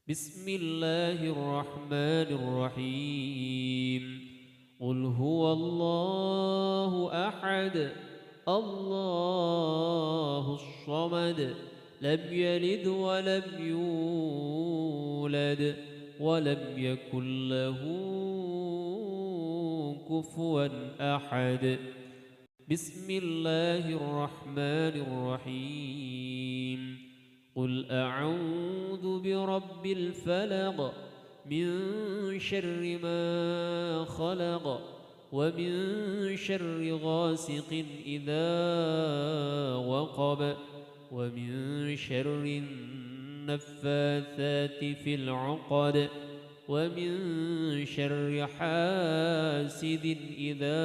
بسم الله الرحمن الرحيم قل هو الله أحد الله الصمد لم يلد ولم يولد ولم يكن له كفوا أحد بسم الله الرحمن الرحيم قل أعوذ برب الفلق من شر ما خلق ومن شر غاسق إذا وقب ومن شر النفاثات في العقد ومن شر حاسد إذا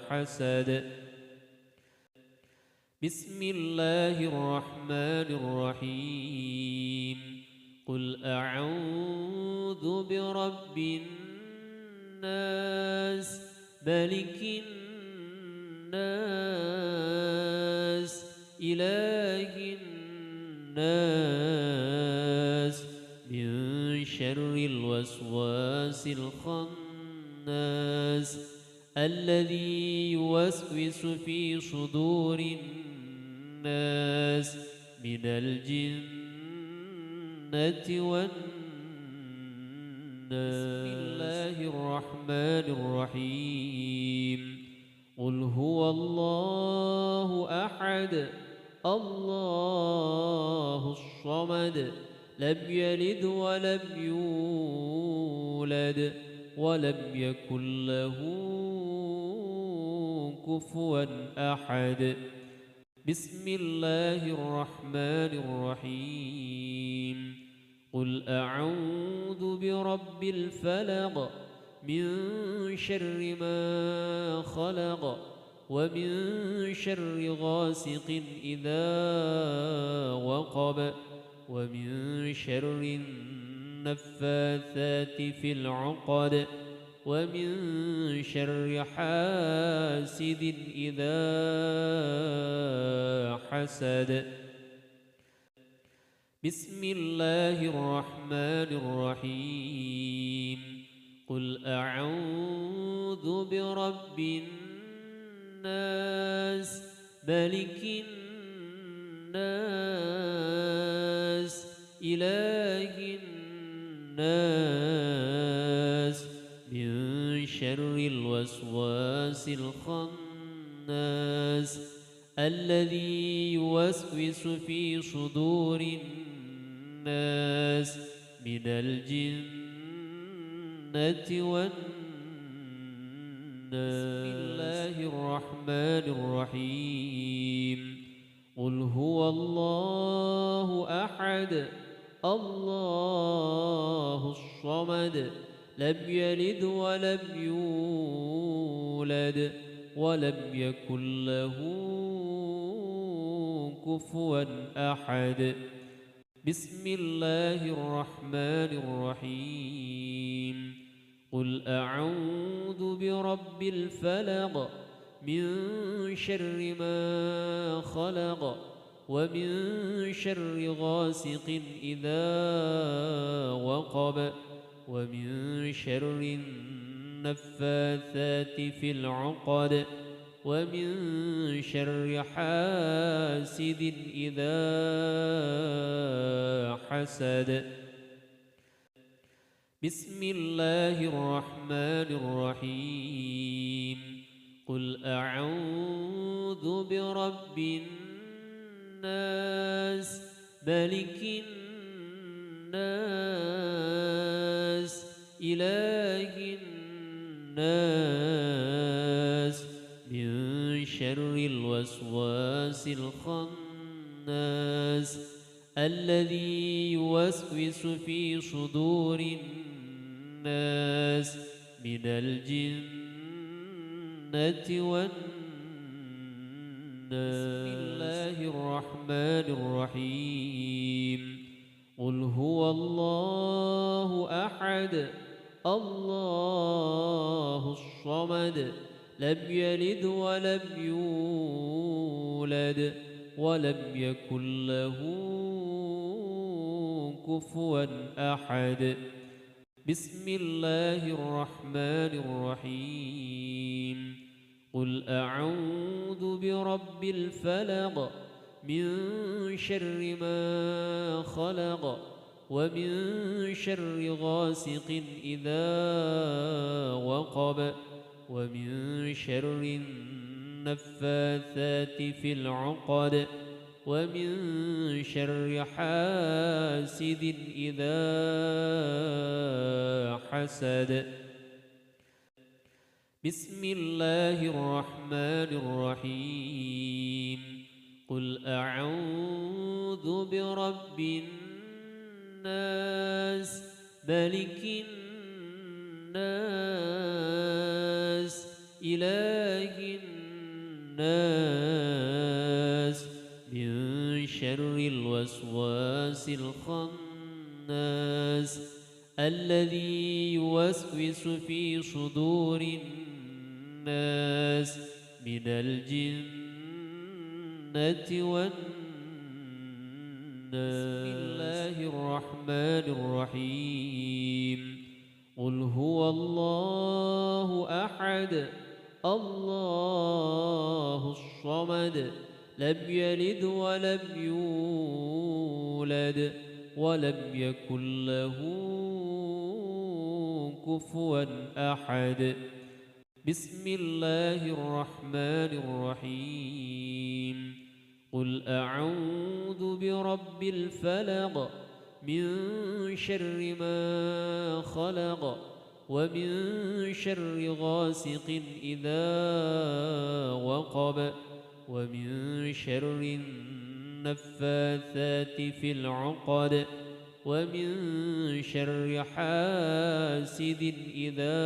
حسد بسم الله الرحمن الرحيم قل أعوذ برب الناس ملك الناس إله الناس من شر الوسواس الخناس الذي يوسوس في صدور الناس من الجنة والناس بسم الله الرحمن الرحيم قل هو الله أحد الله الصمد لم يلد ولم يولد ولم يكن له كفوا أحد بسم الله الرحمن الرحيم قل أعوذ برب الفلق من شر ما خلق ومن شر غاسق إذا وقب ومن شر النفاثات في العقد ومن شر حاسد إذا حسد بسم الله الرحمن الرحيم قل أعوذ برب الناس ملك الناس إله الناس من شر الوسواس الخناس الذي يوسوس في صدور الناس من الجنة والناس بسم الله الرحمن الرحيم قل هو الله أحد الله الصمد لم يلد ولم يولد ولم يكن له كفوا أحد بسم الله الرحمن الرحيم قل أعوذ برب الفلق من شر ما خلق ومن شر غاسق إذا وقب ومن شر النفاثات في العقد ومن شر حاسد إذا حسد بسم الله الرحمن الرحيم قل أعوذ برب الناس ملك الناس إله الناس من شر الوسواس الخناس الذي يوسوس في صدور الناس من الجنة والناس بسم الله الرحمن الرحيم قل هو الله أحد الله الصمد لم يلد ولم يولد ولم يكن له كفوا أحد بسم الله الرحمن الرحيم قل أعوذ برب الفلق من شر ما خلق ومن شر غاسق إذا وقب ومن شر النفاثات في العقد ومن شر حاسد إذا حسد بسم الله الرحمن الرحيم قل أعوذ برب الناس ملك الناس إله الناس من شر الوسواس الخناس الذي يوسوس في صدور الناس من الجنة والناس بسم الله الرحمن الرحيم قل هو الله أحد الله الصمد لم يلد ولم يولد ولم يكن له كفوا أحد بسم الله الرحمن الرحيم قل أعوذ برب الفلق من شر ما خلق ومن شر غاسق إذا وقب ومن شر النفاثات في العقد ومن شر حاسد إذا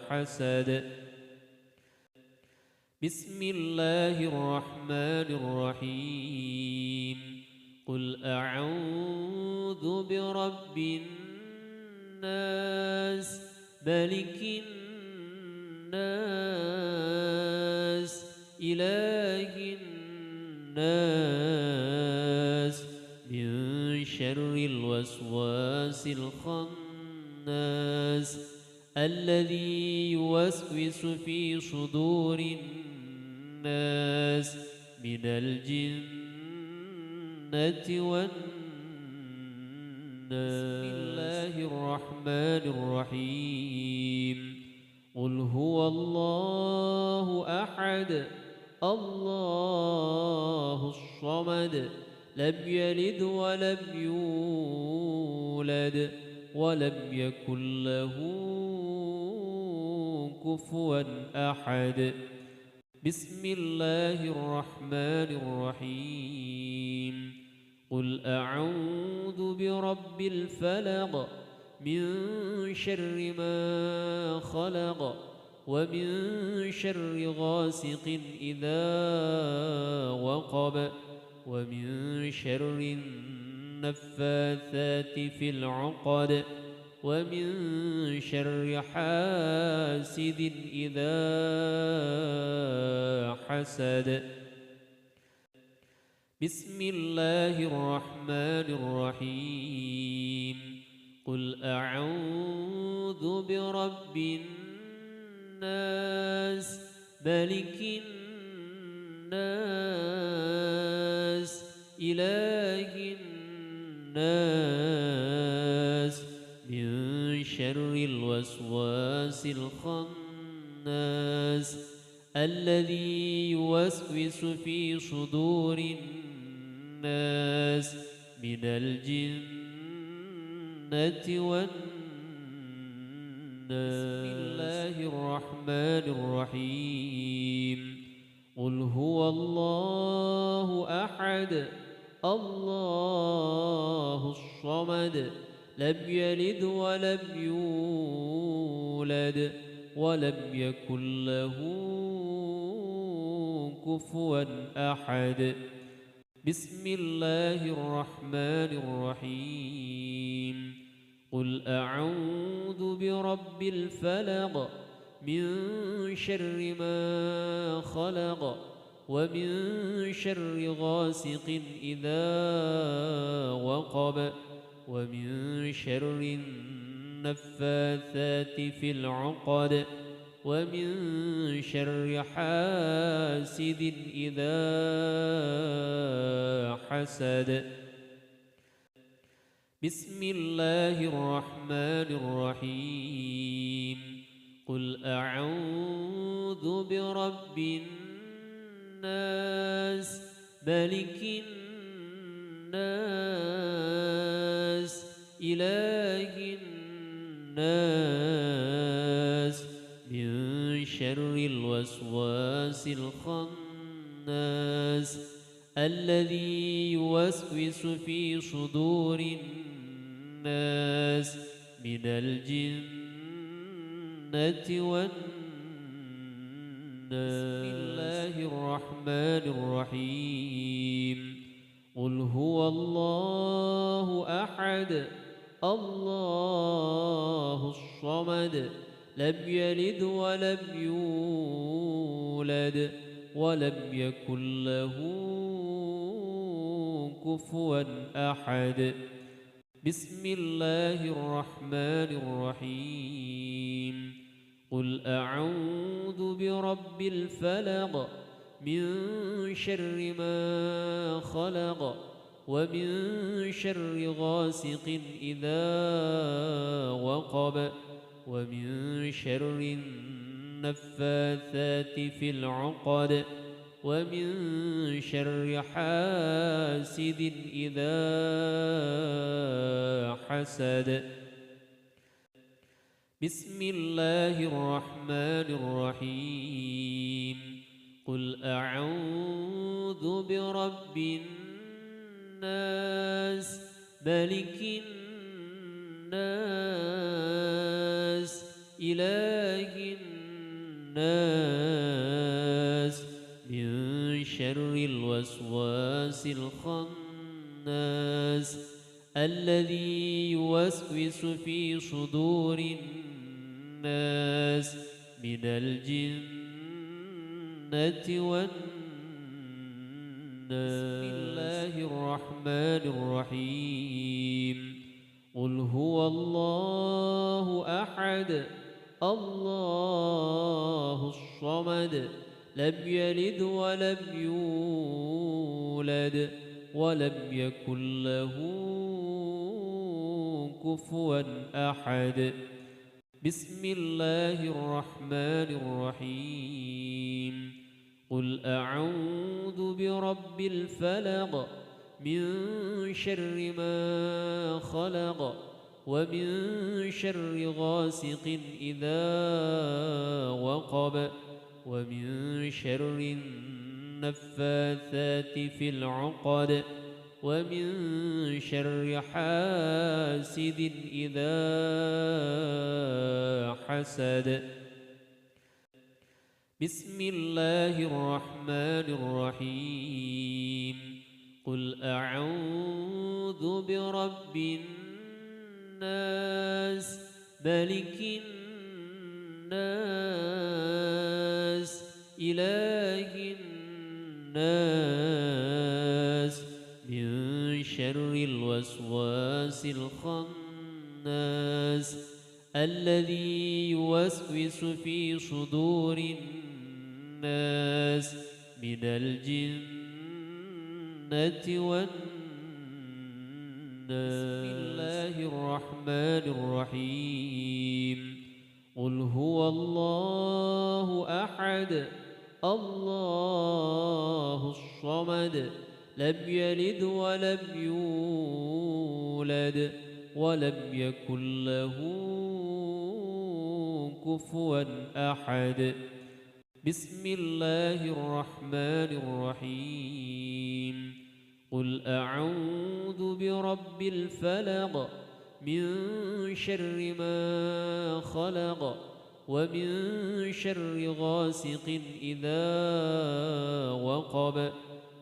حسد بسم الله الرحمن الرحيم قل أعوذ برب الناس ملك الناس إله الناس من شر الوسواس الخناس الذي يوسوس في صدور الناس من الجنة والناس بسم الله الرحمن الرحيم قل هو الله أحد الله الصمد لم يلد ولم يولد ولم يكن له كفوا أحد بسم الله الرحمن الرحيم قل أعوذ برب الفلق من شر ما خلق ومن شر غاسق إذا وقب ومن شر النفاثات في العقد ومن شر حاسد إذا حسد بسم الله الرحمن الرحيم قل أعوذ برب الناس ملك الناس إله الناس من شر الوسواس الخناس الذي يوسوس في صدور الناس من الجنة والناس بسم الله الرحمن الرحيم قل هو الله أحد الله الصمد لم يلد ولم يولد ولم يكن له كفوا أحد بسم الله الرحمن الرحيم قل أعوذ برب الفلق من شر ما خلق ومن شر غاسق إذا وقب ومن شر النفاثات في العقد ومن شر حاسد إذا حسد. بسم الله الرحمن الرحيم. قل أعوذ برب الناس ملك الناس إله الناس من شر الوسواس الخناس الذي يوسوس في صدور الناس من الجنة والناس. بسم الله الرحمن الرحيم. قل هو الله أحد الله الصمد لم يلد ولم يولد ولم يكن له كفوا أحد. بسم الله الرحمن الرحيم. قل أعوذ برب الفلق من شر ما خلق ومن شر غاسق إذا وقب ومن شر النفاثات في العقد ومن شر حاسد إذا حسد. بسم الله الرحمن الرحيم. قل أعوذ برب الناس ملك الناس إله الناس من شر الوسواس الخناس الذي يوسوس في صدور الناس من الجنة والناس. بسم الله الرحمن الرحيم. قل هو الله أحد الله الصمد لم يلد ولم يولد ولم يكن له كفوا أحد. بسم الله الرحمن الرحيم. قل أعوذ برب الفلق من شر ما خلق ومن شر غاسق إذا وقب ومن شر النفاثات في العقد ومن شر حاسد إذا حسد. بسم الله الرحمن الرحيم. قل أعوذ برب الناس ملك الناس إله الناس من شر الوسواس الخناس الذي يوسوس في صدور الناس من الجنة والناس. بسم الله الرحمن الرحيم. قل هو الله أحد الله الصمد لم يلد ولم يولد ولم يكن له كفوا أحد. بسم الله الرحمن الرحيم. قل أعوذ برب الفلق من شر ما خلق ومن شر غاسق إذا وقب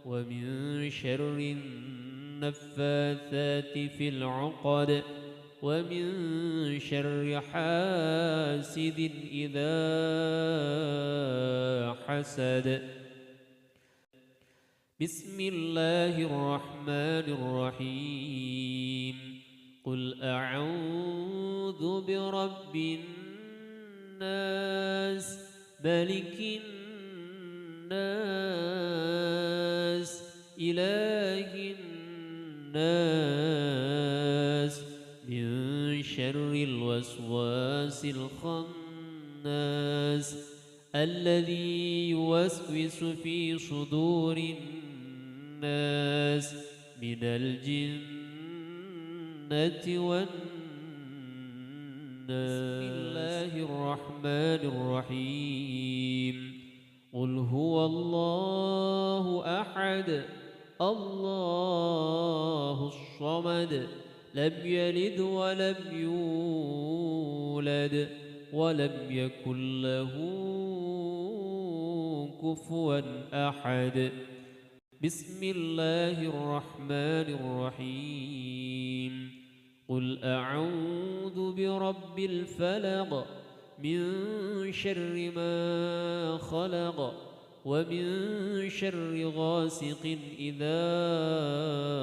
ومن شر النفاثات في العقد ومن شر حاسد إذا حسد. بسم الله الرحمن الرحيم. قل أعوذ برب الناس ملك الناس إله الناس من شر الوسواس الخناس الذي يوسوس في صدور الناس من الجنة والناس. بسم الله الرحمن الرحيم. قل هو الله أحد الله الصمد لم يلد ولم يولد ولم يكن له كفوا أحد. بسم الله الرحمن الرحيم. قل أعوذ برب الفلق من شر ما خلق ومن شر غاسق إذا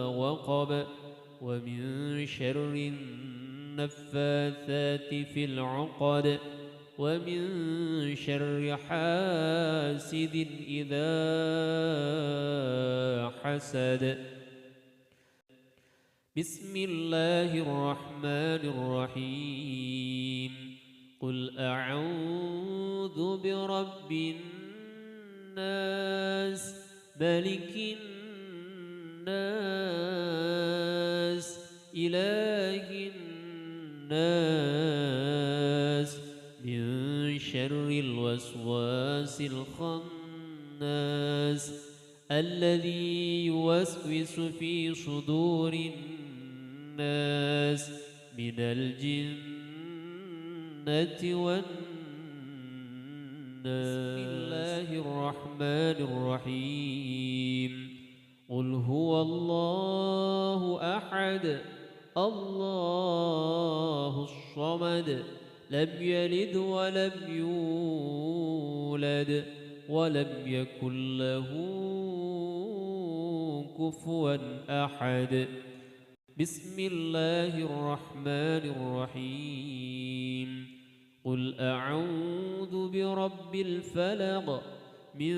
وقب ومن شر النفاثات في العقد ومن شر حاسد إذا حسد. بسم الله الرحمن الرحيم. قل أعوذ برب الناس ملك الناس إله الناس من شر الوسواس الخناس الذي يوسوس في صدور الناس من الجنة والناس. بسم الله الرحمن الرحيم. قل هو الله أحد الله الصمد لم يلد ولم يولد ولم يكن له كفوا أحد. بسم الله الرحمن الرحيم. قل أعوذ برب الفلق من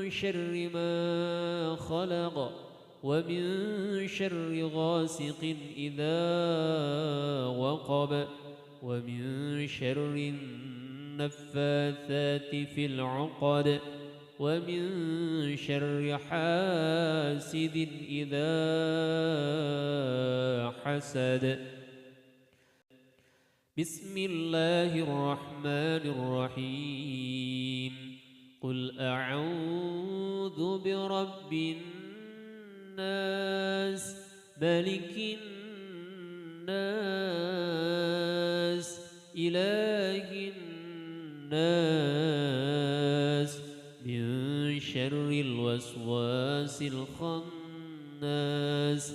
شر ما خلق ومن شر غاسق إذا وقب ومن شر النفاثات في العقد ومن شر حاسد إذا حسد. بسم الله الرحمن الرحيم. قل أعوذ برب الناس ملك الناس إله الناس من شر الوسواس الخناس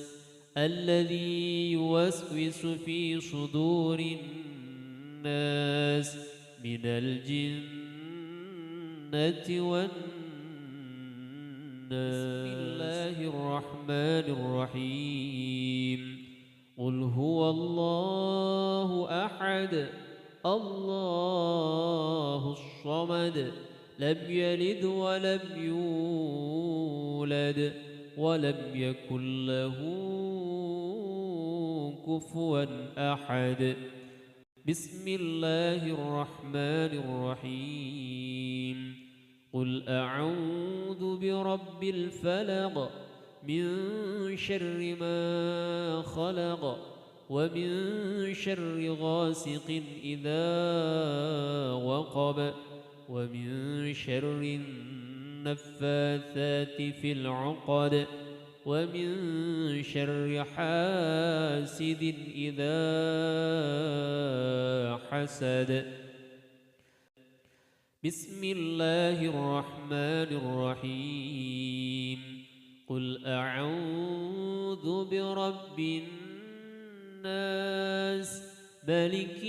الذي يوسوس في صدور الناس من الجنة والناس. بسم الله الرحمن الرحيم. قل هو الله أحد الله الصمد لم يلد ولم يولد ولم يكن له كفوا أحد. بسم الله الرحمن الرحيم. قل أعوذ برب الفلق من شر ما خلق ومن شر غاسق إذا وقب ومن شر النفاثات في العقد ومن شر حاسد إذا حسد. بسم الله الرحمن الرحيم. قل أعوذ برب الناس ملك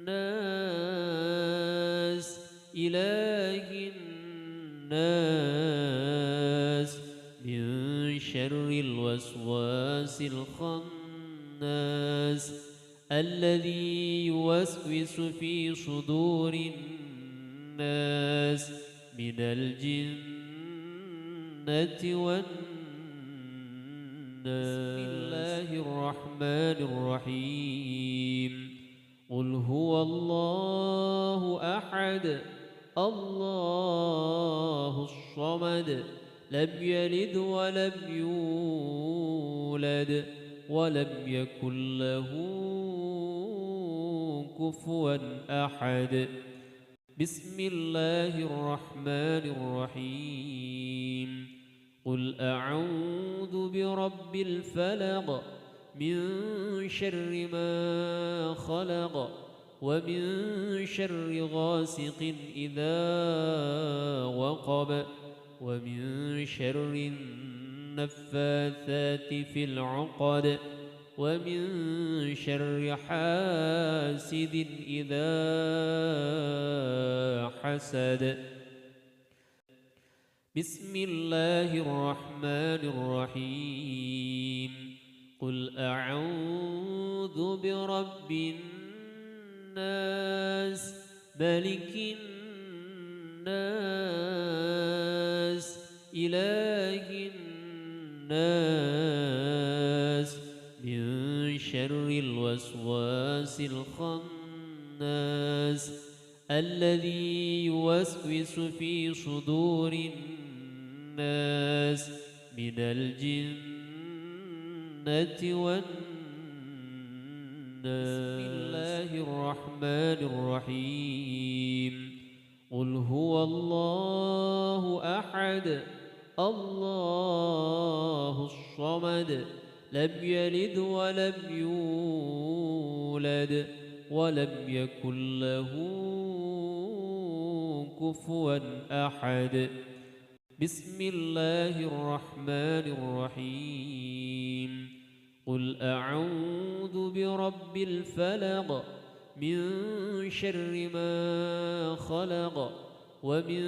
الناس إله الناس من شر الوسواس الخناس الناس الذي يوسوس في صدور الناس من الجنة والناس. بسم الله الرحمن الرحيم. قل هو الله أحد الله الصمد لم يلد ولم يولد ولم يكن له كفوا أحد. بسم الله الرحمن الرحيم. قل أعوذ برب الفلق من شر ما خلق ومن شر غاسق إذا وقب ومن شر النفاثات في العقد ومن شر حاسد إذا حسد. بسم الله الرحمن الرحيم. قل أعوذ برب الناس ملك الناس إله الناس من شر الوسواس الخناس الذي يوسوس في صدور الناس من الجنة والناس. بسم الله الرحمن الرحيم. قل هو الله أحد الله الصمد لم يلد ولم يولد ولم يكن له كفوا أحد. بسم الله الرحمن الرحيم. قل أعوذ برب الفلق من شر ما خلق ومن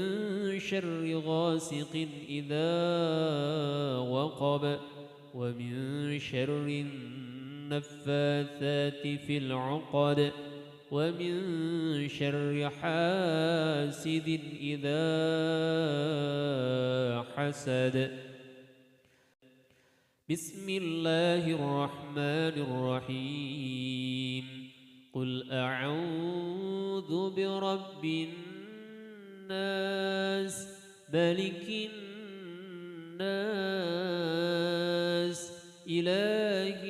شر غاسق إذا وقب ومن شر النفاثات في العقد ومن شر حاسد إذا حسد. بسم الله الرحمن الرحيم. قل أعوذ برب الناس ملك الناس إله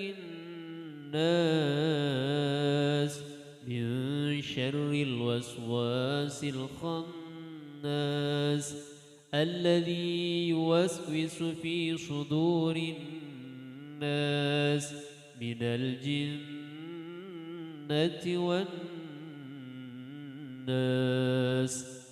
الناس من شر الوسواس الخناس الذي يوسوس في صدور الناس من الجنة والناس.